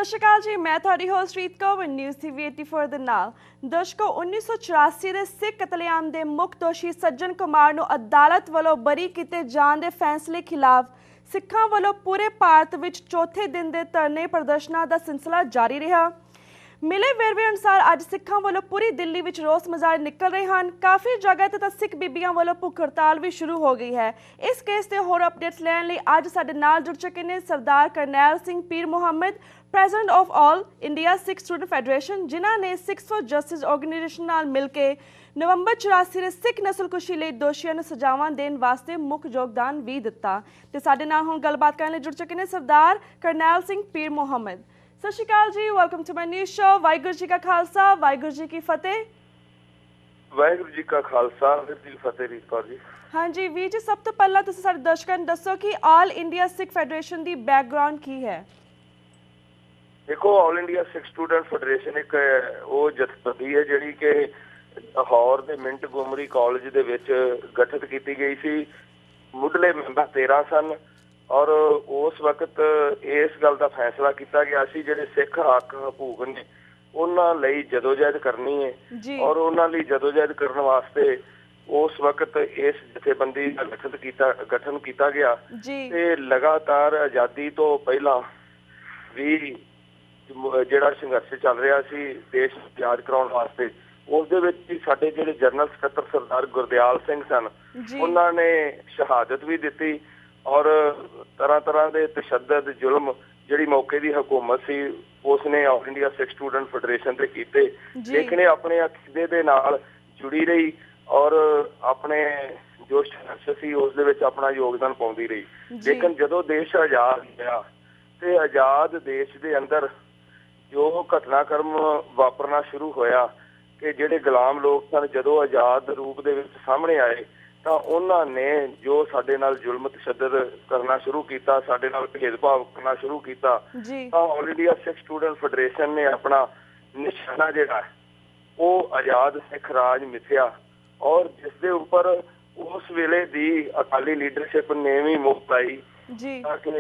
ਸਤਿ ਸ਼੍ਰੀ ਅਕਾਲ ਜੀ, ਮੈਂ ਤੁਹਾਡੀ ਹੋਸਟ ਰੀਤ ਕੌਰ ਨਿਊਜ਼ TV 84 ਦੇ ਨਾਲ। ਦਰਸ਼ਕੋ, 1984 ਦੇ ਸਿੱਖ ਕਤਲੇਆਮ ਦੇ ਮੁੱਖ ਦੋਸ਼ੀ ਸੱਜਣ ਕੁਮਾਰ ਨੂੰ ਅਦਾਲਤ ਵੱਲੋਂ ਬਰੀ ਕੀਤੇ ਜਾਣ ਦੇ ਫੈਸਲੇ ਖਿਲਾਫ ਸਿੱਖਾਂ ਵੱਲੋਂ ਪੂਰੇ ਭਾਰਤ ਵਿੱਚ ਚੌਥੇ ਦਿਨ ਦੇ ਧਰਨੇ ਪ੍ਰਦਰਸ਼ਨਾਂ ਦਾ ਸਿਲਸਿਲਾ ਜਾਰੀ ਰਿਹਾ। ਮਿਲੇ ਵੇਰਵੇ ਅਨੁਸਾਰ ਅੱਜ ਸਿੱਖਾਂ ਵੱਲੋਂ ਪੂਰੀ ਦਿੱਲੀ ਵਿੱਚ ਰੋਸ ਮੁਜ਼ਾਹਰੇ ਨਿਕਲ ਰਹੇ ਹਨ। ਕਾਫੀ ਜਗ੍ਹਾ ਤੇ ਤਾਂ ਸਿੱਖ ਬੀਬੀਆਂ ਵੱਲੋਂ ਭੁੱਖ ਹੜਤਾਲ ਵੀ ਸ਼ੁਰੂ ਹੋ ਗਈ ਹੈ। ਇਸ ਕੇਸ ਤੇ ਹੋਰ ਅਪਡੇਟਸ ਲੈਣ ਲਈ ਅੱਜ ਸਾਡੇ ਨਾਲ ਜੁੜ ਚੁੱਕੇ ਨੇ ਸਰਦਾਰ Karnail Singh Pir Muhammad, president of all India Sikh student federation, ਜਿਨ੍ਹਾਂ ਨੇ ਸਿੱਖਸ ਫॉर ਜਸਟਿਸ ਆਰਗੇਨਾਈਜੇਸ਼ਨ ਨਾਲ ਮਿਲ ਕੇ ਨਵੰਬਰ 84 ਦੇ ਸਿੱਖ ਨਸਲਕੁਸ਼ੀ ਲਈ ਦੋਸ਼ੀਆਂ ਨੂੰ ਸਜ਼ਾਵਾਂ ਦੇਣ ਵਾਸਤੇ ਮੁੱਖ ਯੋਗਦਾਨ ਵੀ ਦਿੱਤਾ। ਤੇ ਸਾਡੇ ਨਾਲ ਹੁਣ ਗੱਲਬਾਤ ਕਰਨ ਲਈ ਜੁੜ ਚੁੱਕੇ ਨੇ ਸਰਦਾਰ ਕਰਨੈਲ ਸਿੰਘ ਪੀਰ ਮੁਹੰਮਦ। ਸਤਿ ਸ਼੍ਰੀ ਅਕਾਲ ਜੀ, welcome to my news show. Waheguru ji ਕਾ ਖਾਲਸਾ, ਵਾਹਿਗੁਰੂ ਜੀ ਕੀ ਫਤਿਹ। ਵਾਹਿਗੁਰੂ ਜੀ ਕਾ ਖਾਲਸਾ, ਵਾਹਿਗੁਰੂ ਜੀ ਕੀ ਫਤਿਹ। ਰੀਤ ਕੌਰ ਜੀ। ਹਾਂਜੀ ਵੀਰ ਜੀ, ਸਭ ਤੋਂ ਪਹਿਲਾਂ ਤੁਸੀਂ ਸਾਡੇ ਦਰਸ਼ਕਾਂ ਨੂੰ ਦੱਸੋ ਕਿ ਆਲ ਇੰਡੀਆ ਸਿੱਖ ਫੈਡਰੇਸ਼ਨ ਦੀ ਬੈਕਗ੍ਰਾਉਂਡ ਕੀ ਹੈ? ਦੇਖੋ, ਆਲ ਇੰਡੀਆ ਸਿੱਖ ਸਟੂਡੈਂਟ ਫੈਡਰੇਸ਼ਨ ਇੱਕ ਉਹ ਜਥੇਬੰਦੀ ਹੈ ਜਿਹੜੀ ਕਿ ਲਾਹੌਰ ਦੇ ਮਿੰਟ ਗੁਮਰੀ ਕਾਲਜ ਦੇ ਵਿੱਚ ਗਠਿਤ ਕੀਤੀ ਗਈ ਸੀ। ਮੁੱਢਲੇ ਮੈਂਬਰ 13 ਸਨ ਔਰ ਉਸ ਵਕਤ ਇਸ ਗੱਲ ਦਾ ਫੈਸਲਾ ਕੀਤਾ ਗਿਆ ਸੀ ਜਿਹੜੇ ਸਿੱਖ ਹੱਕ ਹਕੂਕ ਨੇ ਉਹਨਾਂ ਲਈ ਜਦੋਜਹਿਦ ਕਰਨੀ ਹੈ ਔਰ ਉਹਨਾਂ ਲਈ ਜਦੋਜਹਿਦ ਕਰਨ ਵਾਸਤੇ ਉਸ ਵਕਤ ਇਸ ਜਥੇਬੰਦੀ ਦਾ ਗਠਨ ਕੀਤਾ ਗਿਆ। ਤੇ ਲਗਾਤਾਰ ਆਜ਼ਾਦੀ ਤੋਂ ਪਹਿਲਾਂ ਵੀ ਜਿਹੜਾ ਸੰਘਰਸ਼ ਚੱਲ ਰਿਹਾ ਸੀ ਦੇਸ਼ ਨੂੰ ਆਜ਼ਾਦ ਕਰਾਉਣ ਵਾਸਤੇ, ਉਸ ਦੇ ਵਿੱਚ ਵੀ ਸਾਡੇ ਜਿਹੜੇ ਜਨਰਲ ਸਕੱਤਰ ਸਰਦਾਰ ਗੁਰਦਿਆਲ ਸਿੰਘ ਸਨ, ਉਹਨਾਂ ਨੇ ਸ਼ਹਾਦਤ ਵੀ ਦਿੱਤੀ ਔਰ ਤਰ੍ਹਾਂ ਦੇ ਤਸ਼ੱਦਦ ਜ਼ੁਲਮ ਜਿਹੜੀ ਮੌਕੇ ਦੀ ਹਕੂਮਤ ਸੀ ਉਸਨੇ ਆਲ ਇੰਡੀਆ ਸਿੱਖ ਸਟੂਡੈਂਟ ਫੈਡਰੇਸ਼ਨ ਤੇ ਕੀਤੇ, ਲੇਕਿਨ ਆਪਣੇ ਅਕੀਦੇ ਦੇ ਨਾਲ ਜੁੜੀ ਰਹੀ ਔਰ ਆਪਣੇ ਜੋ ਸੰਘਰਸ਼ ਸੀ ਉਸ ਦੇ ਵਿੱਚ ਆਪਣਾ ਯੋਗਦਾਨ ਪਾਉਂਦੀ ਰਹੀ। ਲੇਕਿਨ ਜਦੋਂ ਦੇਸ਼ ਆਜ਼ਾਦ ਹੋਇਆ ਤੇ ਆਜ਼ਾਦ ਦੇਸ਼ ਦੇ ਅੰਦਰ ਜੋ ਘਟਨਾਕ੍ਰਮ ਵਾਪਰਨਾ ਸ਼ੁਰੂ ਹੋਇਆ ਕਿ ਜਿਹੜੇ ਗੁਲਾਮ ਲੋਕ ਸਨ ਜਦੋਂ ਆਜ਼ਾਦ ਰੂਪ ਦੇ ਵਿੱਚ ਸਾਹਮਣੇ ਆਏ ਤਾਂ ਉਹਨਾਂ ਨੇ ਜੋ ਸਾਡੇ ਨਾਲ ਜ਼ੁਲਮ ਤਸ਼ੱਦਦ ਕਰਨਾ ਸ਼ੁਰੂ ਕੀਤਾ, ਸਾਡੇ ਨਾਲ ਭੇਦਭਾਵ ਕਰਨਾ ਸ਼ੁਰੂ ਕੀਤਾ, ਤਾਂ ਆਲ ਇੰਡੀਆ ਸਿੱਖ ਸਟੂਡੈਂਟ ਫੈਡਰੇਸ਼ਨ ਨੇ ਆਪਣਾ ਨਿਸ਼ਾਨਾ ਜਿਹੜਾ ਉਹ ਆਜ਼ਾਦ ਸਿੱਖ ਰਾਜ ਮਿਥਿਆ ਔਰ ਜਿਸ ਦੇ ਉੱਪਰ ਉਸ ਵੇਲੇ ਦੀ ਅਕਾਲੀ ਲੀਡਰਸ਼ਿਪ ਨੇ ਵੀ ਮੁੱਖ ਪਾਈ ਤਾਂ ਕਿ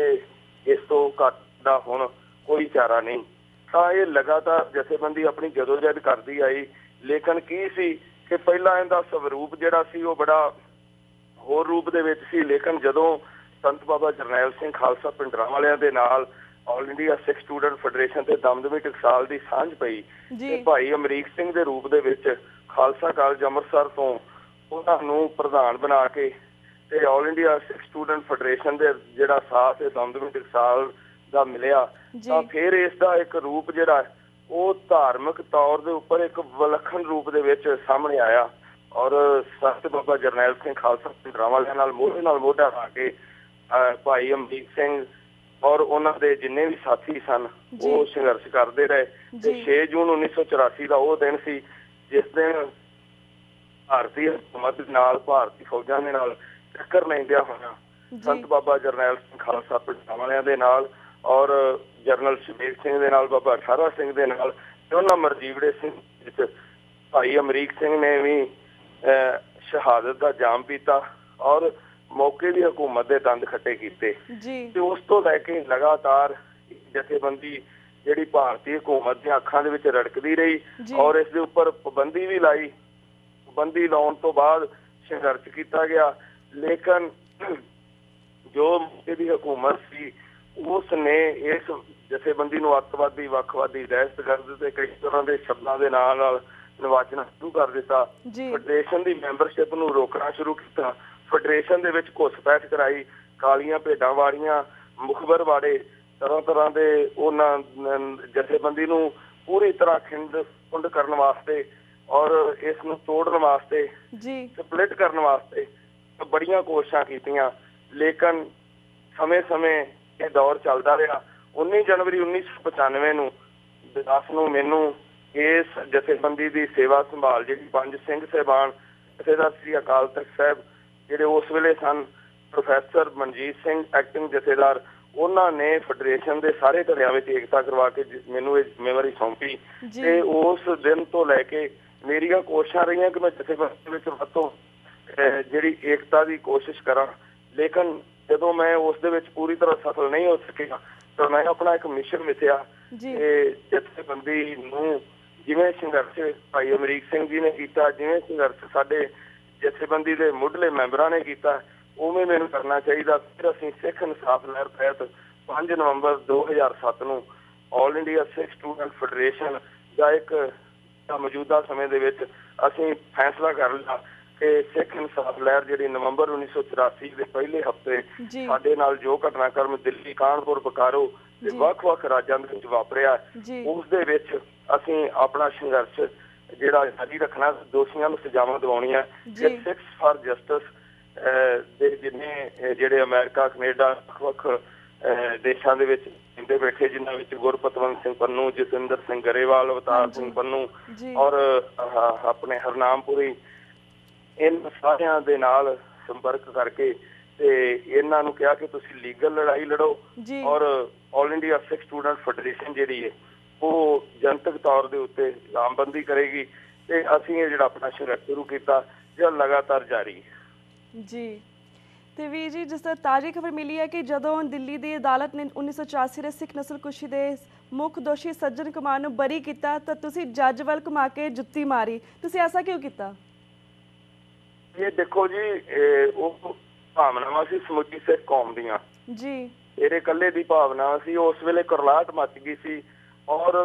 ਇਸ ਤੋਂ ਘੱਟ ਦਾ ਹੁਣ ਕੋਈ ਚਾਰਾ ਨਹੀਂ। ਤਾਂ ਇਹ ਲਗਾਤਾਰ ਜਥੇਬੰਦੀ ਆਪਣੀ ਜਦੋਜਹਿਦ ਕਰਦੀ ਆਈ। ਲੇਕਿਨ ਕੀ ਸੀ ਕਿ ਪਹਿਲਾਂ ਇਹਦਾ ਸਵਰੂਪ ਜਿਹੜਾ ਸੀ ਉਹ ਬੜਾ ਹੋਰ ਰੂਪ ਦੇ ਵਿੱਚ ਸੀ, ਲੇਕਿਨ ਜਦੋਂ ਸੰਤ ਬਾਬਾ ਜਰਨੈਲ ਸਿੰਘ ਖਾਲਸਾ ਪਿੰਡਰਾਂ ਵਾਲਿਆਂ ਦੇ ਨਾਲ ਆਲ ਇੰਡੀਆ ਸਿੱਖ ਸਟੂਡੈਂਟ ਫੈਡਰੇਸ਼ਨ ਤੇ ਦਮਦਮੀ ਟਕਸਾਲ ਦੀ ਸਾਂਝ ਪਈ ਤੇ ਭਾਈ ਅਮਰੀਕ ਸਿੰਘ ਦੇ ਰੂਪ ਦੇ ਵਿੱਚ ਖਾਲਸਾ ਕਾਲਜ ਅੰਮ੍ਰਿਤਸਰ ਤੋਂ ਉਹਨਾਂ ਨੂੰ ਪ੍ਰਧਾਨ ਬਣਾ ਕੇ ਤੇ ਆਲ ਇੰਡੀਆ ਸਿੱਖ ਸਟੂਡੈਂਟ ਫੈਡਰੇਸ਼ਨ ਦੇ ਜਿਹੜਾ ਸਾਥ ਦਮਦਮੀ ਟਕਸਾਲ ਦਾ ਮਿਲਿਆ ਤਾਂ ਫਿਰ ਇਸ ਦਾ ਇੱਕ ਰੂਪ ਜਿਹੜਾ ਉਹ ਧਾਰਮਿਕ ਤੌਰ ਦੇ ਉੱਪਰ ਇੱਕ ਵਿਲੱਖਣ ਰੂਪ ਦੇ ਵਿੱਚ ਸਾਹਮਣੇ ਆਇਆ ਔਰ ਸੰਤ ਬਾਬਾ ਜਰਨੈਲ ਸਿੰਘ ਖਾਲਸਾ ਪਿੰਡਰਾਂ ਵਾਲਿਆਂ ਨਾਲ ਮੋਢਾ ਲਾ ਕੇ ਭਾਈ ਅਮਰੀਕ ਸਿੰਘ ਔਰ ਉਹਨਾਂ ਦੇ ਜਿੰਨੇ ਵੀ ਸਾਥੀ ਸਨ ਉਹ ਸੰਘਰਸ਼ ਕਰਦੇ ਰਹੇ। ਤੇ 6 ਜੂਨ 1984 ਦਾ ਉਹ ਦਿਨ ਸੀ ਜਿਸ ਦਿਨ ਭਾਰਤੀ ਹਕੂਮਤ ਦੇ ਨਾਲ ਭਾਰਤੀ ਫੌਜਾਂ ਦੇ ਨਾਲ ਟੱਕਰ ਲੈਂਦਿਆਂ ਹੋਇਆ ਸੰਤ ਬਾਬਾ ਜਰਨੈਲ ਸਿੰਘ ਖਾਲਸਾ ਪਿੰਡਰਾਂ ਵਾਲਿਆਂ ਦੇ ਨਾਲ ਔਰ ਜਰਨਲ ਸ਼ਬੀਰ ਸਿੰਘ ਦੇ ਨਾਲ, ਬਾਬਾ ਅਠਾਰਾ ਸਿੰਘ ਦੇ ਨਾਲ ਤੇ ਉਹਨਾਂ ਮਰਜੀਵੜੇ ਸਿੰਘ ਵਿੱਚ ਭਾਈ ਅਮਰੀਕ ਸਿੰਘ ਨੇ ਵੀ ਸ਼ਹਾਦਤ ਦਾ ਜਾਮ ਪੀਤਾ ਔਰ ਮੌਕੇ ਦੀ ਹਕੂਮਤ ਦੇ ਦੰਦ ਖੱਟੇ ਕੀਤੇ। ਤੇ ਉਸ ਤੋਂ ਲੈ ਕੇ ਲਗਾਤਾਰ ਜਥੇਬੰਦੀ ਜਿਹੜੀ ਭਾਰਤੀ ਹਕੂਮਤ ਦੀਆਂ ਅੱਖਾਂ ਦੇ ਵਿੱਚ ਰੜਕਦੀ ਰਹੀ ਔਰ ਇਸ ਦੇ ਉੱਪਰ ਪਾਬੰਦੀ ਵੀ ਲਾਈ। ਪਾਬੰਦੀ ਲਾਉਣ ਤੋਂ ਬਾਅਦ ਸੰਘਰਸ਼ ਕੀਤਾ ਗਿਆ, ਲੇਕਿਨ ਜੋ ਮੌਕੇ ਦੀ ਹਕੂਮਤ ਸੀ ਉਸ ਨੇ ਇਸ ਜਥੇਬੰਦੀ ਨੂੰ ਅੱਤਵਾਦੀ, ਵੱਖਵਾਦੀ, ਦਹਿਸ਼ਤਗਰਦ ਤੇ ਕਈ ਤਰ੍ਹਾਂ ਦੇ ਸ਼ਬਦਾਂ ਦੇ ਨਾਲ ਨਿਵਾਚਣਾ ਸ਼ੁਰੂ ਕਰ ਦਿੱਤਾ। ਫੈਡਰੇਸ਼ਨ ਦੀ ਮੈਂਬਰਸ਼ਿਪ ਨੂੰ ਰੋਕਣਾ ਸ਼ੁਰੂ ਕੀਤਾ। ਫੈਡਰੇਸ਼ਨ ਦੇ ਵਿੱਚ ਘੁਸਪੈਠ ਕਰਾਈ, ਕਾਲੀਆਂ ਭੇਡਾਂ ਵਾੜੀਆਂ, ਮੁਖਬਰ ਵਾੜੇ, ਤਰ੍ਹਾਂ ਦੇ ਉਹਨਾਂ ਜਥੇਬੰਦੀ ਨੂੰ ਪੂਰੀ ਤਰ੍ਹਾਂ ਖਿੰਡ ਕਰਨ ਵਾਸਤੇ ਔਰ ਇਸ ਨੂੰ ਤੋੜਨ ਵਾਸਤੇ, ਸਪਲਿਟ ਕਰਨ ਵਾਸਤੇ ਬੜੀਆਂ ਕੋਸ਼ਿਸ਼ਾਂ ਕੀਤੀਆਂ। ਲੇਕਿਨ ਸਮੇਂ ਇਹ ਦੌਰ ਚੱਲਦਾ ਰਿਹਾ। 19 ਜਨਵਰੀ 1995 ਨੂੰ ਮੈਨੂੰ ਇਸ ਜਥੇਬੰਦੀ ਦੀ ਸੇਵਾ ਸੰਭਾਲ ਜਿਹੜੀ 5 ਸਿੰਘ ਸਾਹਿਬਾਨ ਜਥੇਦਾਰ ਸ੍ਰੀ ਅਕਾਲ ਤਖਤ ਸਾਹਿਬ ਜਿਹੜੇ ਉਸ ਵੇਲੇ ਸਨ, ਪ੍ਰੋਫੈਸਰ ਮਨਜੀਤ ਸਿੰਘ ਐਕਟਿੰਗ ਜਥੇਦਾਰ, ਉਹਨਾਂ ਨੇ ਫੈਡਰੇਸ਼ਨ ਦੇ ਸਾਰੇ ਧੜਿਆਂ ਵਿੱਚ ਏਕਤਾ ਕਰਵਾ ਕੇ ਮੈਨੂੰ ਇਹ ਜ਼ਿੰਮੇਵਾਰੀ ਸੌਂਪੀ। ਤੇ ਉਸ ਦਿਨ ਤੋਂ ਲੈ ਕੇ ਮੇਰੀਆਂ ਕੋਸ਼ਿਸ਼ਾਂ ਰਹੀਆਂ ਕਿ ਮੈਂ ਜਥੇਬੰਦੀ ਵਿੱਚ ਵੱਧ ਤੋਂ ਜਿਹੜੀ ਏਕਤਾ ਦੀ ਕੋਸ਼ਿਸ਼ ਕਰਾਂ। ਲੇਕਿਨ ਜਦੋਂ ਮੈਂ ਉਸ ਦੇ ਵਿੱਚ ਪੂਰੀ ਤਰ੍ਹਾਂ ਸਫਲ ਨਹੀਂ ਹੋ ਸਕਿਆ ਤਾਂ ਮੈਂ ਆਪਣਾ ਇੱਕ ਮਿਸ਼ਨ ਮਿਥਿਆ ਜੀ ਜਥੇਬੰਦੀ ਨੂੰ ਜਿਵੇਂ ਸੰਘਰਸ਼ ਭਾਈ ਅਮਰੀਕ ਸਿੰਘ ਜੀ ਨੇ ਕੀਤਾ, ਜਿਵੇਂ ਸੰਘਰਸ਼ ਸਾਡੇ ਜਥੇਬੰਦੀ ਦੇ ਮੁੱਢਲੇ ਮੈਂਬਰਾਂ ਨੇ ਕੀਤਾ, ਉਵੇਂ ਮੈਨੂੰ ਕਰਨਾ ਚਾਹੀਦਾ। ਫਿਰ ਅਸੀਂ ਸਿੱਖ ਇਨਸਾਫ ਲਹਿਰ ਤਹਿਤ 5 ਨਵੰਬਰ 2007 ਨੂੰ ਆਲ ਇੰਡੀਆ ਸਿੱਖ ਸਟੂਡੈਂਟ ਫੈਡਰੇਸ਼ਨ ਦਾ ਇੱਕ ਮੌਜੂਦਾ ਸਮੇਂ ਦੇ ਵਿੱਚ ਅਸੀਂ ਫੈਸਲਾ ਕਰ ਲਿਆ ਕਿ ਸਿੱਖ ਇਨਸਾਫ ਲਹਿਰ ਜਿਹੜੀ ਨਵੰਬਰ 1984 ਦੇ ਪਹਿਲੇ ਹਫ਼ਤੇ ਸਾਡੇ ਨਾਲ ਜੋ ਘਟਨਾਕ੍ਰਮ ਦਿੱਲੀ, ਕਾਨਪੁਰ, ਬਕਾਰੋ ਤੇ ਵੱਖ-ਵੱਖ ਰਾਜਾਂ ਦੇ ਵਿੱਚ ਵਾਪਰਿਆ, ਉਸ ਦੇ ਵਿੱਚ ਅਸੀਂ ਆਪਣਾ ਸੰਘਰਸ਼ ਜਿਹੜਾ ਜਾਰੀ ਰੱਖਣਾ, ਦੋਸ਼ੀਆਂ ਨੂੰ ਸਜ਼ਾਵਾਂ ਦਿਵਾਉਣੀਆਂ। ਸਿੱਖਸ ਫਾਰ ਜਸਟਿਸ ਦੇ ਜਿੰਨੇ ਜਿਹੜੇ ਅਮਰੀਕਾ, ਕੈਨੇਡਾ, ਵੱਖ-ਵੱਖ ਦੇਸ਼ਾਂ ਦੇ ਵਿੱਚ ਇੰਦੇ ਬੈਠੇ, ਜਿਨ੍ਹਾਂ ਵਿੱਚ ਗੁਰਪਤਵੰਤ ਸਿੰਘ ਪੰਨੂ, ਜਸਵਿੰਦਰ ਸਿੰਘ ਗਰੇਵਾਲ, ਅਵਤਾਰ ਸਿੰਘ ਪੰਨੂ ਔਰ ਆਪਣੇ ਹਰਨਾਮਪੁਰੀ, ਇਹਨਾਂ ਸਾਰਿਆਂ ਦੇ ਨਾਲ ਸੰਪਰਕ ਕਰਕੇ ਤੇ ਇਹਨਾਂ ਨੂੰ ਕਿਹਾ ਕਿ ਤੁਸੀਂ ਲੀਗਲ ਲੜਾਈ ਲੜੋ ਔਰ ਆਲ ਇੰਡੀਆ ਸਿੱਖ ਸਟੂਡੈਂਟ ਫੈਡਰੇਸ਼ਨ ਜਿਹੜੀ ਹੈ ਉਹ ਜਨਤਕ ਤੌਰ ਦੇ ਉੱਤੇ ਲਾਮਬੰਦੀ ਕਰੇਗੀ ਤੇ ਅਸੀਂ ਇਹ ਜਿਹੜਾ ਆਪਣਾ ਸੰਘਰਸ਼ ਸ਼ੁਰੂ ਕੀਤਾ ਜਿਹੜਾ ਲਗਾਤਾਰ ਜਾਰੀ ਹੈ। ਜੀ ਤੇ ਵੀ ਜੀ, ਜਿਸ ਤਰ੍ਹਾਂ ਤਾਜ਼ੀ ਖਬਰ ਮਿਲੀ ਹੈ ਕਿ ਜਦੋਂ ਦਿੱਲੀ ਦੀ ਅਦਾਲਤ ਨੇ 1984 ਦੇ ਸਿੱਖ ਨਸਲਕੁਸ਼ੀ ਦੇ ਮੁੱਖ ਦੋਸ਼ੀ ਸੱਜਣ ਕੁਮਾਰ ਨੂੰ ਬਰੀ ਕੀਤਾ ਤਾਂ ਤੁਸੀਂ ਜੱਜ ਵੱਲ ਘੁਮਾ ਕੇ ਜੁੱਤੀ ਮਾਰੀ, ਤੁਸੀਂ ਐਸਾ ਕਿਉਂ ਕੀਤਾ? ਇਹ ਦੇਖੋ ਜੀ, ਉਹ ਭਾਵਨਾਵਾਂ ਸੀ ਸਮੁੱਚੀ ਸਿੱਖ ਕੌਮ ਦੀਆਂ ਜੀ, ਮੇਰੇ ਇਕੱਲੇ ਦੀ ਭਾਵਨਾ ਸੀ। ਉਸ ਵੇਲੇ ਕਰਲਾਟ ਮੱਚ ਗਈ ਸੀ ਔਰ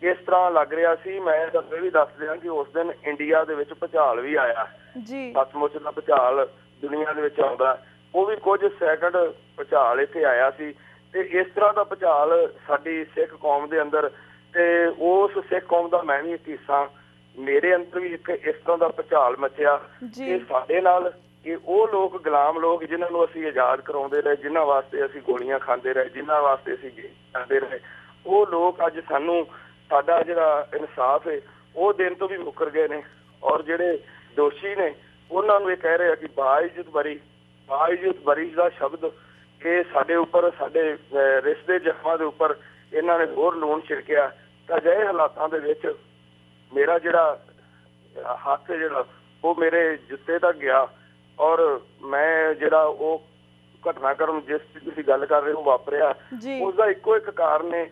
ਇਸ ਤਰ੍ਹਾਂ ਲੱਗ ਰਿਹਾ ਸੀ, ਮੈਂ ਤੁਹਾਨੂੰ ਇਹ ਵੀ ਦੱਸ ਦਿਆਂ ਕਿ ਉਸ ਦਿਨ ਇੰਡੀਆ ਦੇ ਵਿੱਚ ਭੁਚਾਲ ਵੀ ਆਇਆ ਜੀ, ਸੱਚਮੁੱਚ ਦਾ ਭੁਚਾਲ ਦੁਨੀਆ ਦੇ ਵਿੱਚ ਆਉਂਦਾ, ਉਹ ਵੀ ਕੁਝ ਸੈਕਿੰਡ ਭੁਚਾਲ ਇੱਥੇ ਆਇਆ ਸੀ ਤੇ ਇਸ ਤਰ੍ਹਾਂ ਦਾ ਭੁਚਾਲ ਸਾਡੀ ਸਿੱਖ ਕੌਮ ਦੇ ਅੰਦਰ, ਤੇ ਉਸ ਸਿੱਖ ਕੌਮ ਦਾ ਮੈਂ ਵੀ ਇੱਕ ਹਿੱਸਾ, ਮੇਰੇ ਅੰਦਰ ਵੀ ਇੱਕ ਇਸ ਤਰ੍ਹਾਂ ਦਾ ਭੁਚਾਲ ਮਚਿਆ ਕਿ ਸਾਡੇ ਨਾਲ ਇਹ ਉਹ ਲੋਕ, ਗੁਲਾਮ ਲੋਕ ਜਿਨ੍ਹਾਂ ਨੂੰ ਅਸੀਂ ਆਜ਼ਾਦ ਕਰਾਉਂਦੇ ਰਹੇ, ਜਿਨ੍ਹਾਂ ਵਾਸਤੇ ਅਸੀਂ ਗੋਲੀਆਂ ਖਾਂਦੇ ਰਹੇ, ਜਿਨ੍ਹਾਂ ਵਾਸਤੇ ਅਸੀਂ ਜਾਂਦੇ ਰਹੇ, ਉਹ ਲੋਕ ਅੱਜ ਸਾਨੂੰ ਸਾਡਾ ਜਿਹੜਾ ਇਨਸਾਫ ਹੈ ਉਹ ਦੇਣ ਤੋਂ ਵੀ ਮੁੱਕਰ ਗਏ ਨੇ ਔਰ ਜਿਹੜੇ ਦੋਸ਼ੀ ਨੇ ਉਹਨਾਂ ਨੂੰ ਇਹ ਕਹਿ ਰਹੇ ਆ ਕਿ ਬਾਇਜ਼ਤ ਬਰੀ, ਬਾਇਜ਼ਤ ਬਰੀ ਦਾ ਸ਼ਬਦ ਇਹ ਸਾਡੇ ਉੱਪਰ, ਸਾਡੇ ਰਿਸ਼ਤੇ ਦੇ ਜ਼ਖਮਾਂ ਦੇ ਉੱਪਰ ਇਹਨਾਂ ਨੇ ਹੋਰ ਲੂਣ ਛਿੜਕਿਆ। ਤਾਂ ਅਜਿਹੇ ਹਾਲਾਤਾਂ ਦੇ ਵਿੱਚ ਮੇਰਾ ਜਿਹੜਾ ਹੱਥ ਜਿਹੜਾ ਉਹ ਮੇਰੇ ਜੁੱਤੇ ਤੱਕ ਗਿਆ ਔਰ ਮੈਂ ਜਿਹੜਾ ਉਹ ਘਟਨਾਕ੍ਰਮ ਜਿਸ ਦੀ ਤੁਸੀਂ ਗੱਲ ਕਰ ਰਹੇ ਹੋ ਵਾਪਰਿਆ, ਉਸਦਾ ਇੱਕੋ ਇੱਕ ਕਾਰਨ ਹੈ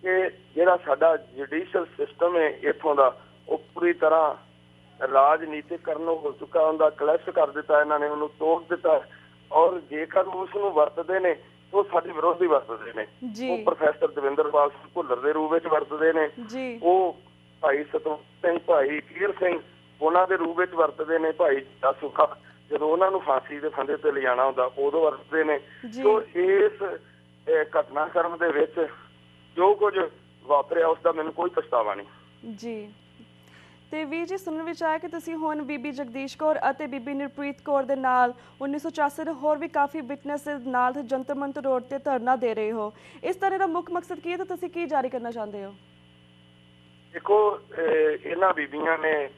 ਕਿ ਜਿਹੜਾ ਸਾਡਾ ਜੁਡੀਸ਼ੀਅਲ ਸਿਸਟਮ ਹੈ ਇੱਥੋਂ ਦਾ, ਉਹ ਪੂਰੀ ਤਰ੍ਹਾਂ ਰਾਜਨੀਤਿਕਰਨ ਹੋ ਚੁੱਕਾ, ਉਹਦਾ ਕਲੈਸ਼ ਕਰ ਦਿੱਤਾ ਇਹਨਾਂ ਨੇ, ਉਹਨੂੰ ਤੋੜ ਦਿੱਤਾ ਔਰ ਜੇਕਰ ਉਸ ਨੂੰ ਵਰਤਦੇ ਨੇ ਉਹ ਸਾਡੇ ਵਿਰੋਧੀ ਵਰਤਦੇ ਨੇ। ਉਹ ਪ੍ਰੋਫੈਸਰ ਦਵਿੰਦਰਪਾਲ ਸਿੰਘ ਭੁੱਲਰ ਦੇ ਰੂਪ ਵਿੱਚ ਵਰਤਦੇ ਨੇ, ਉਹ ਭਾਈ ਸਤਵੰਤ ਸਿੰਘ, ਭਾਈ ਕੀਰ ਸਿੰਘ ਉਹਨਾਂ ਦੇ ਰੂਪ ਵਿੱਚ ਵਰਤਦੇ ਨੇ, ਭਾਈ ਸੁੱਖਾ ਜਦੋਂ ਉਹਨਾਂ ਨੂੰ ਫਾਂਸੀ ਦੇ ਫੰਦੇ ਤੇ ਲਿਜਾਣਾ ਹੁੰਦਾ ਉਦੋਂ ਵਰਤਦੇ ਨੇ। ਸੋ ਇਸ ਘਟਨਾਕ੍ਰਮ ਦੇ ਵਿੱਚ ਜੋ ਕੁਝ ਵਾਪਰਿਆ ਉਸ ਦਾ ਮੈਨੂੰ ਕੋਈ ਪਛਤਾਵਾ ਨਹੀਂ ਜੀ। ਤੇ ਵੀਰ ਜੀ, ਸੁਣਨ ਵਿੱਚ ਆਇਆ ਕਿ ਤੁਸੀਂ ਹੁਣ ਬੀਬੀ ਜਗਦੀਸ਼ ਕੌਰ ਅਤੇ ਬੀਬੀ ਨਿਰਪ੍ਰੀਤ ਕੌਰ ਦੇ ਨਾਲ 1984 ਦੇ ਹੋਰ ਵੀ ਕਾਫੀ ਵਿਟਨੈਸ ਦੇ ਨਾਲ ਜੰਤਰ ਮੰਤਰ ਰੋਡ ਤੇ ਧਰਨਾ ਦੇ ਰਹੇ ਹੋ, ਇਸ ਤਰ੍ਹਾਂ ਦਾ ਮੁੱਖ ਮਕਸਦ ਕੀ ਹੈ ਤੇ ਤੁਸੀਂ ਕੀ ਜਾਰੀ ਕਰਨਾ ਚਾਹੁੰਦੇ ਹੋ? ਦੇਖੋ, ਇਹਨਾਂ ਬੀਬੀਆਂ ਨੇ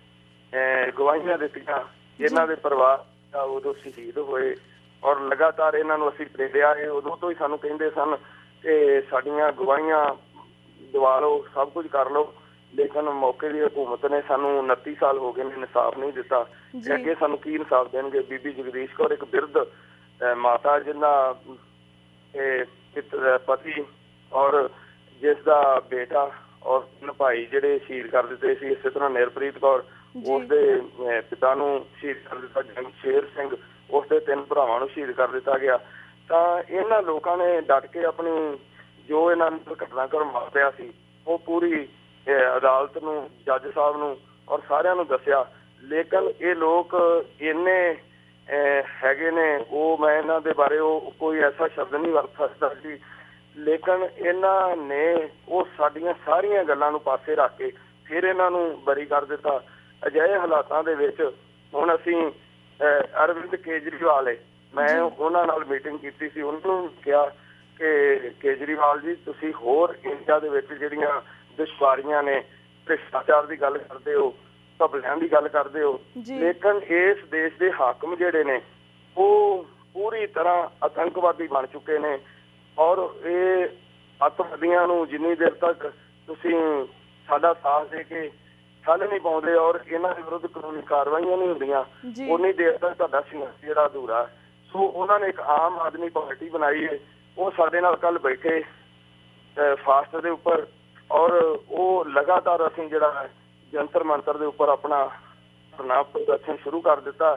ਗਵਾਹੀਆਂ ਦਿੱਤੀਆਂ, ਇਹਨਾਂ ਦੇ ਪਰਿਵਾਰ ਉਦੋਂ ਸ਼ਹੀਦ ਹੋਏ ਔਰ ਲਗਾਤਾਰ ਇਹਨਾਂ ਨੂੰ ਅਸੀਂ ਪ੍ਰੇਰਿਆ। ਇਹ ਉਦੋਂ ਤੋਂ ਹੀ ਸਾਨੂੰ ਕਹਿੰਦੇ ਸਨ ਕਿ ਸਾਡੀਆਂ ਗਵਾਹੀਆਂ ਦਵਾ ਲਓ, ਸਭ ਕੁਝ ਕਰ ਲਓ, ਲੇਕਿਨ ਮੌਕੇ ਦੀ ਹਕੂਮਤ ਨੇ ਸਾਨੂੰ 29 ਸਾਲ ਹੋ ਗਏ ਨੇ ਇਨਸਾਫ ਨਹੀਂ ਦਿੱਤਾ ਤੇ ਅੱਗੇ ਸਾਨੂੰ ਕੀ ਇਨਸਾਫ ਦੇਣਗੇ? ਬੀਬੀ ਜਗਦੀਸ਼ ਕੌਰ ਇੱਕ ਬਿਰਧ ਮਾਤਾ ਜਿਹਨਾਂ ਪਤੀ ਔਰ ਜਿਸ ਦਾ ਬੇਟਾ ਔਰ 3 ਭਾਈ ਜਿਹੜੇ ਸ਼ਹੀਦ ਕਰ ਦਿੱਤੇ ਸੀ, ਇਸੇ ਤਰ੍ਹਾਂ ਨਿਰਪ੍ਰੀਤ ਕੌਰ ਉਸਦੇ ਪਿਤਾ ਨੂੰ ਸ਼ਹੀਦ ਕਰ ਦਿੱਤਾ, ਜੰਗਸ਼ੇਰ ਸਿੰਘ ਉਸਦੇ 3 ਭਰਾਵਾਂ ਨੂੰ ਸ਼ਹੀਦ ਕਰ ਦਿੱਤਾ ਗਿਆ। ਤਾਂ ਇਹਨਾਂ ਲੋਕਾਂ ਨੇ ਡਟ ਕੇ ਆਪਣੀ ਜੋ ਇਹਨਾਂ ਨੂੰ ਘਟਨਾਕ੍ਰਮ ਵਾਪਰਿਆ ਸੀ ਉਹ ਪੂਰੀ ਅਦਾਲਤ ਨੂੰ, ਜੱਜ ਸਾਹਿਬ ਨੂੰ ਔਰ ਸਾਰਿਆਂ ਨੂੰ ਦੱਸਿਆ, ਲੇਕਿਨ ਇਹ ਲੋਕ ਇੰਨੇ ਹੈਗੇ ਨੇ, ਉਹ ਮੈਂ ਇਹਨਾਂ ਦੇ ਬਾਰੇ ਉਹ ਕੋਈ ਐਸਾ ਸ਼ਬਦ ਨਹੀਂ ਵਰਤ ਸਕਦਾ ਸੀ, ਲੇਕਿਨ ਇਹਨਾਂ ਨੇ ਉਹ ਸਾਡੀਆਂ ਸਾਰੀਆਂ ਗੱਲਾਂ ਨੂੰ ਪਾਸੇ ਰੱਖ ਕੇ ਫਿਰ ਇਹਨਾਂ ਨੂੰ ਬਰੀ ਕਰ ਦਿੱਤਾ। ਅਜਿਹੇ ਹਾਲਾਤਾਂ ਦੇ ਵਿੱਚ ਹੁਣ ਅਸੀਂ ਅਰਵਿੰਦ ਕੇਜਰੀਵਾਲ ਹੈ, ਮੈਂ ਉਹਨਾਂ ਨਾਲ ਮੀਟਿੰਗ ਕੀਤੀ ਸੀ, ਉਹਨਾਂ ਨੂੰ ਕਿਹਾ ਕਿ ਕੇਜਰੀਵਾਲ ਜੀ ਤੁਸੀਂ ਹੋਰ ਇੰਡੀਆ ਦੇ ਵਿੱਚ ਜਿਹੜੀਆਂ ਦੁਸ਼ਵਾਰੀਆਂ ਨੇ, ਭ੍ਰਿਸ਼ਟਾਚਾਰ ਦੀ ਗੱਲ ਕਰਦੇ ਹੋ, ਘਪਲਿਆਂ ਦੀ ਗੱਲ ਕਰਦੇ ਹੋ, ਲੇਕਿਨ ਇਸ ਦੇਸ਼ ਦੇ ਹਾਕਮ ਜਿਹੜੇ ਨੇ ਉਹ ਪੂਰੀ ਤਰ੍ਹਾਂ ਆਤੰਕਵਾਦੀ ਬਣ ਚੁੱਕੇ ਨੇ ਔਰ ਇਹ ਅੱਤਵਾਦੀਆਂ ਨੂੰ ਜਿੰਨੀ ਦੇਰ ਤੱਕ ਤੁਸੀਂ ਸਾਡਾ ਸਾਥ ਦੇ ਕੇ ਠੱਲ ਨਹੀਂ ਪਾਉਂਦੇ ਔਰ ਇਹਨਾਂ ਦੇ ਵਿਰੁੱਧ ਕਾਨੂੰਨੀ ਕਾਰਵਾਈਆਂ ਨਹੀਂ ਹੁੰਦੀਆਂ, ਉਨੀ ਦੇਰ ਤੱਕ ਤੁਹਾਡਾ ਸੰਘਰਸ਼ ਜਿਹੜਾ ਅਧੂਰਾ। ਸੋ ਉਹਨਾਂ ਨੇ ਇੱਕ ਆਮ ਆਦਮੀ ਪਾਰਟੀ ਬਣਾਈ ਹੈ, ਉਹ ਸਾਡੇ ਨਾਲ ਕੱਲ ਬੈਠੇ ਫਾਸਟ ਦੇ ਉੱਪਰ, ਔਰ ਉਹ ਲਗਾਤਾਰ ਅਸੀਂ ਜਿਹੜਾ ਜੰਤਰ ਮੰਤਰ ਦੇ ਉੱਪਰ ਆਪਣਾ ਧਰਨਾ ਪ੍ਰਦਰਸ਼ਨ ਸ਼ੁਰੂ ਕਰ ਦਿੱਤਾ।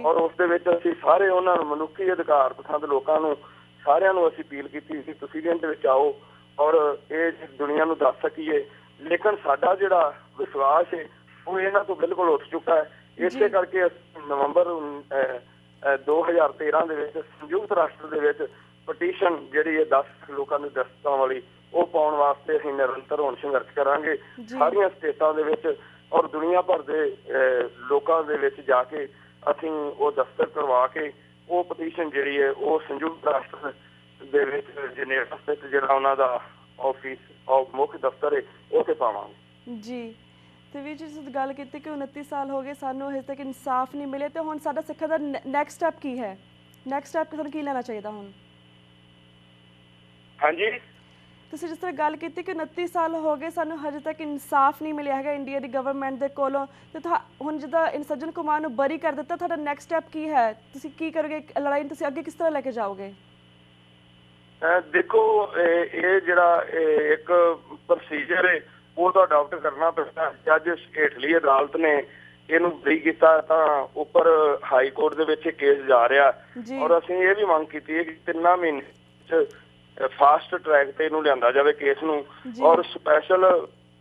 ਔਰ ਉਸ ਦੇ ਵਿੱਚ ਅਸੀਂ ਸਾਰੇ ਉਹਨਾਂ ਨੂੰ, ਮਨੁੱਖੀ ਅਧਿਕਾਰ ਪਸੰਦ ਲੋਕਾਂ ਨੂੰ, ਸਾਰਿਆਂ ਨੂੰ ਅਸੀਂ ਅਪੀਲ ਕੀਤੀ ਸੀ ਤੁਸੀਂ ਵੀ ਇਹਦੇ ਵਿੱਚ ਆਓ ਔਰ ਇਹ ਦੁਨੀਆ ਨੂੰ ਦੱਸ ਸਕੀਏ। ਲੇਕਿਨ ਸਾਡਾ ਜਿਹੜਾ ਵਿਸ਼ਵਾਸ ਹੈ ਉਹ ਇਹਨਾਂ ਤੋਂ ਬਿਲਕੁਲ ਉੱਠ ਚੁੱਕਾ ਹੈ। ਇਸੇ ਕਰਕੇ ਨਵੰਬਰ 2013 ਦੇ ਵਿੱਚ ਸੰਯੁਕਤ ਰਾਸ਼ਟਰ ਦੇ ਵਿੱਚ ਪਟੀਸ਼ਨ ਜਿਹੜੀ ਹੈ 10 ਲੋਕਾਂ ਨੂੰ ਦਸਤਖਤਾਂ ਵਾਲੀ, ਉਹ ਪਾਉਣ ਵਾਸਤੇ ਅਸੀਂ ਨਿਰੰਤਰ ਹੁਣ ਸੰਘਰਸ਼ ਕਰਾਂਗੇ ਸਾਰੀਆਂ ਸਟੇਟਾਂ ਦੇ ਵਿੱਚ ਔਰ ਦੁਨੀਆ ਭਰ ਦੇ ਲੋਕਾਂ ਦੇ ਵਿੱਚ ਜਾ ਕੇ ਅਸੀਂ ਉਹ ਦਸਤਖਤ ਕਰਵਾ ਕੇ ਉਹ ਪਟੀਸ਼ਨ ਜਿਹੜੀ ਹੈ ਉਹ ਸੰਯੁਕਤ ਰਾਸ਼ਟਰ ਦੇ ਵਿੱਚ ਜਨੇਵਾ ਸਥਿਤ ਜਿਹੜਾ ਉਹਨਾਂ ਦਾ ਆਫਿਸ ਮੁੱਖ ਦਫ਼ਤਰ ਹੈ ਉੱਥੇ ਪਾਵਾਂਗੇ ਜੀ। ਤੇ ਵੀ ਤੁਸੀਂ ਗੱਲ ਕੀਤੀ ਕਿ 29 ਸਾਲ ਹੋ ਗਏ ਸਾਨੂੰ ਹਜੇ ਤੱਕ ਇਨਸਾਫ ਨਹੀਂ ਮਿਲੇ, ਤੇ ਹੁਣ ਸਾਡਾ ਸਿੱਖਾਂ ਦਾ ਨੈਕਸਟ ਸਟੈਪ ਕੀ ਹੈ? ਨੈਕਸਟ ਸਟੈਪ ਸਾਨੂੰ ਕੀ ਲੈਣਾ ਚਾਹੀਦਾ ਹੁਣ? ਹਾਂਜੀ, ਤੁਸੀਂ ਜਿਸ ਤਰ੍ਹਾਂ ਗੱਲ ਕੀਤੀ ਕਿ 29 ਸਾਲ ਹੋ ਗਏ ਸਾਨੂੰ ਹਜੇ ਤੱਕ ਇਨਸਾਫ ਨਹੀਂ ਮਿਲਿਆ ਹੈਗਾ ਇੰਡੀਆ ਦੀ ਗਵਰਨਮੈਂਟ ਦੇ ਕੋਲੋਂ, ਤੇ ਹੁਣ ਜਿੱਦਾਂ ਸੱਜਣ ਕੁਮਾਰ ਨੂੰ ਬਰੀ ਕਰ ਦਿੱਤਾ, ਤੁਹਾਡਾ ਨੈਕਸਟ ਸਟੈਪ ਕੀ ਹੈ? ਤੁਸੀਂ ਕੀ ਕਰੋਗੇ? ਲੜਾਈ ਨੂੰ ਤੁਸੀਂ ਅੱਗੇ ਕਿਸ ਤਰ੍ਹਾਂ ਲੈ ਕੇ ਜਾਓਗੇ? ਦੇਖੋ, ਇਹ ਜਿਹੜਾ ਇੱਕ ਪ੍ਰੋਸੀਜਰ ਹੈ ਉਹ ਤਾਂ ਅਡਾਪਟ ਕਰਨਾ ਪੈਂਦਾ। ਜੱਜ ਹੇਠਲੀ ਅਦਾਲਤ ਨੇ ਇਹਨੂੰ ਬਰੀ ਕੀਤਾ ਤਾਂ ਉੱਪਰ ਹਾਈ ਕੋਰਟ ਦੇ ਵਿੱਚ ਕੇਸ ਜਾ ਰਿਹਾ, ਔਰ ਅਸੀਂ ਇਹ ਵੀ ਮੰਗ ਕੀਤੀ ਹੈ ਕਿ 3 ਮਹੀਨੇ 'ਚ ਫਾਸਟ ਟਰੈਕ ਤੇ ਇਹਨੂੰ ਲਿਆਂਦਾ ਜਾਵੇ ਕੇਸ ਨੂੰ, ਔਰ ਸਪੈਸ਼ਲ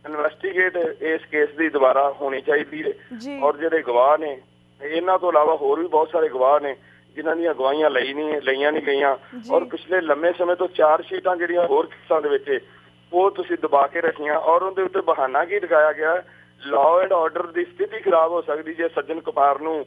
ਇਨਵੈਸਟੀਗੇਟ ਇਸ ਕੇਸ ਦੀ ਦੁਬਾਰਾ ਹੋਣੀ ਚਾਹੀਦੀ ਹੈ। ਔਰ ਜਿਹੜੇ ਗਵਾਹ ਨੇ, ਇਹਨਾਂ ਤੋਂ ਇਲਾਵਾ ਹੋਰ ਵੀ ਬਹੁਤ ਸਾਰੇ ਗਵਾਹ ਨੇ ਜਿਨ੍ਹਾਂ ਦੀਆਂ ਗਵਾਹੀਆਂ ਲਈਆਂ ਨਹੀਂ ਗਈਆਂ, ਔਰ ਪਿਛਲੇ ਲੰਮੇ ਸਮੇਂ ਤੋਂ 4 ਸ਼ੀਟਾਂ ਜਿਹੜੀਆਂ ਹੋਰ ਕੇਸਾਂ ਦੇ ਵਿੱਚ ਉਹ ਤੁਸੀਂ ਦਬਾ ਕੇ ਰੱਖੀਆਂ, ਔਰ ਉਹਦੇ ਉੱਤੇ ਬਹਾਨਾ ਕੀ ਲਗਾਇਆ ਗਿਆ, ਲਾਅ ਐਂਡ ਆਰਡਰ ਦੀ ਸਥਿਤੀ ਖਰਾਬ ਹੋ ਸਕਦੀ ਜੇ ਸੱਜਣ ਕੁਮਾਰ ਨੂੰ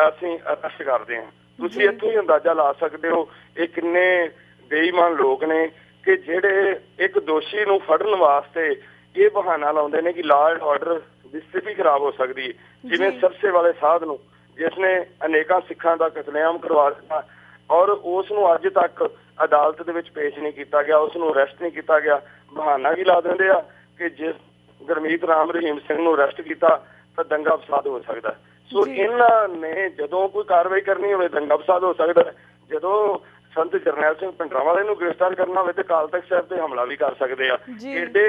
ਅਸੀਂ ਅਰੈਸਟ ਕਰਦੇ ਹਾਂ। ਤੁਸੀਂ ਇੱਥੋਂ ਹੀ ਅੰਦਾਜ਼ਾ ਲਾ ਸਕਦੇ ਹੋ ਇਹ ਕਿੰਨੇ ਬੇਈਮਾਨ ਲੋਕ ਨੇ ਕਿ ਜਿਹੜੇ ਇੱਕ ਦੋਸ਼ੀ ਨੂੰ ਫੜਨ ਵਾਸਤੇ ਇਹ ਬਹਾਨਾ ਲਾਉਂਦੇ ਨੇ ਕਿ ਲਾਅ ਐਂਡ ਆਰਡਰ ਦੀ ਸਥਿਤੀ ਖਰਾਬ ਹੋ ਸਕਦੀ ਹੈ। ਜਿਵੇਂ ਸਰਸੇ ਵਾਲੇ ਸਾਧ ਨੂੰ, ਜਿਸ ਨੇ ਅਨੇਕਾਂ ਸਿੱਖਾਂ ਦਾ ਕਤਲੇਆਮ ਕਰਵਾ ਦਿੱਤਾ, ਔਰ ਉਸ ਨੂੰ ਅੱਜ ਤੱਕ ਅਦਾਲਤ ਦੇ ਵਿੱਚ ਪੇਸ਼ ਨਹੀਂ ਕੀਤਾ ਗਿਆ, ਉਸ ਨੂੰ ਅਰੈਸਟ ਨਹੀਂ ਕੀਤਾ ਗਿਆ। ਬਹਾਨਾ ਕੀ ਲਾ ਦਿੰਦੇ ਆ ਕਿ ਜਿਸ ਗੁਰਮੀਤ ਰਾਮ ਰਹੀਮ ਸਿੰਘ ਨੂੰ ਅਰੈਸਟ ਕੀਤਾ ਤਾਂ ਦੰਗਾ ਫਸਾਦ ਹੋ ਸਕਦਾ। ਸੋ ਇਹਨਾਂ ਨੇ ਜਦੋਂ ਕੋਈ ਕਾਰਵਾਈ ਕਰਨੀ ਹੋਵੇ ਦੰਗਾ ਫਸਾਦ ਹੋ ਸਕਦਾ, ਜਦੋਂ ਸੰਤ ਜਰਨੈਲ ਸਿੰਘ ਭਿੰਡਰਾਂਵਾਲੇ ਨੂੰ ਗ੍ਰਿਫਤਾਰ ਕਰਨਾ ਹੋਵੇ ਤੇ ਅਕਾਲ ਤਖਤ ਸਾਹਿਬ ਤੇ ਹਮਲਾ ਵੀ ਕਰ ਸਕਦੇ ਆ। ਏਡੇ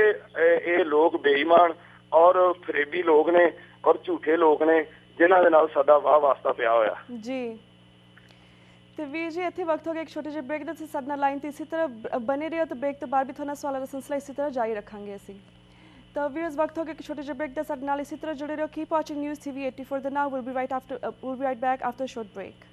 ਇਹ ਲੋਕ ਬੇਈਮਾਨ ਔਰ ਫਰੇਬੀ ਲੋਕ ਨੇ ਔਰ ਝੂਠੇ ਲੋਕ ਨੇ ਜਿਨ੍ਹਾਂ ਦੇ ਨਾਲ ਸਾਡਾ ਵਾਹ ਵਾਸਤਾ ਪਿਆ ਹੋਇਆ ਜੀ। ਤੇ ਵੀਰ ਜੀ ਇੱਥੇ ਵਕਤ ਹੋ ਗਿਆ ਇੱਕ ਛੋਟੇ ਜਿਹੇ ਬ੍ਰੇਕ ਦਾ। ਤੁਸੀਂ ਸਾਡੇ ਨਾਲ ਲਾਈਨ ਤੇ ਇਸੇ ਤਰ੍ਹਾਂ ਬਨੇ ਰਹੋ, ਤੇ ਬ੍ਰੇਕ ਤੋਂ ਬਾਅਦ ਵੀ ਤੁਹਾਨੂੰ ਸਵਾਲਾਂ ਦਾ ਸਿਲਸਿਲਾ ਇਸੇ ਤਰ੍ਹਾਂ ਜਾਰੀ ਰੱਖਾਂਗੇ ਅਸੀਂ। ਤਾਂ ਵੀਰਸ ਵਕਤ ਹੋ ਗਿਆ ਇੱਕ ਛੋਟੇ ਜਿਹੇ ਬ੍ਰੇਕ ਦਾ, ਸਾਡੇ ਨਾਲ ਇਸੇ ਤਰ੍ਹਾਂ ਜੁੜੇ ਰਹੋ। Keep watching news TV 84 the now. We'll be right back after a short break.